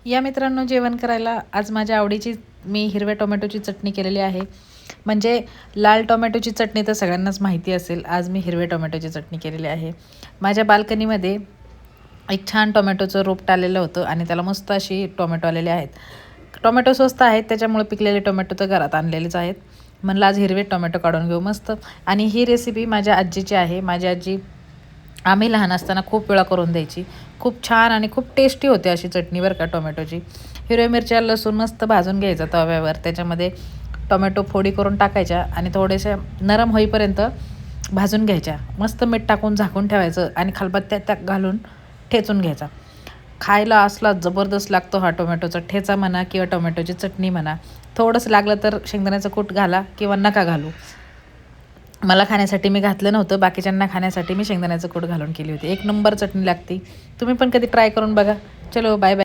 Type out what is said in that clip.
या मित्रांनो, जेवण करायला आज माझ्या आवडीची मी हिरव्या टोमॅटोची चटणी केलेली आहे. म्हणजे लाल टोमॅटोची चटणी तर सगळ्यांनाच माहिती असेल. आज मी हिरव्या टोमॅटोची चटणी केलेली आहे. माझ्या बाल्कनीमध्ये एक छान टोमॅटोचं रोप टाकलेलं होतं आणि त्याला मस्त अशी टोमॅटो आलेले आहेत. टोमॅटो स्वस्त आहेत, त्याच्यामुळे पिकलेले टोमॅटो तर घरात आणलेलेच आहेत. म्हणलं आज हिरवे टोमॅटो काढून घेऊ मस्त. आणि ही रेसिपी माझ्या आजीची आहे. माझी आजी आम्ही लहान असताना खूप वेळा करून द्यायची. खूप छान आणि खूप टेस्टी होते अशी चटणी बरं का टोमॅटोची. हिरव्या मिरच्या, लसूण मस्त भाजून घ्यायचा तव्यावर. त्याच्यामध्ये टोमॅटो फोडी करून टाकायच्या आणि थोडेसे नरम होईपर्यंत भाजून घ्यायच्या. मस्त मीठ टाकून झाकून ठेवायचं आणि खलबत्त्यात त्या घालून ठेचून घ्यायचा. खायला असला जबरदस्त लागतो हा टोमॅटोचा ठेचा म्हणा किंवा टोमॅटोची चटणी म्हणा. थोडंसं लागलं तर शेंगदाण्याचं कूट घाला किंवा नका घालू. मला खाण्यासाठी मी घातलं नव्हतं, बाकीच्यांना खाण्यासाठी मी शेंगदाण्याचं कूट घालून केली होती. एक नंबर चटणी लागते. तुम्ही पण कधी ट्राय करून बघा. चलो बाय बाय.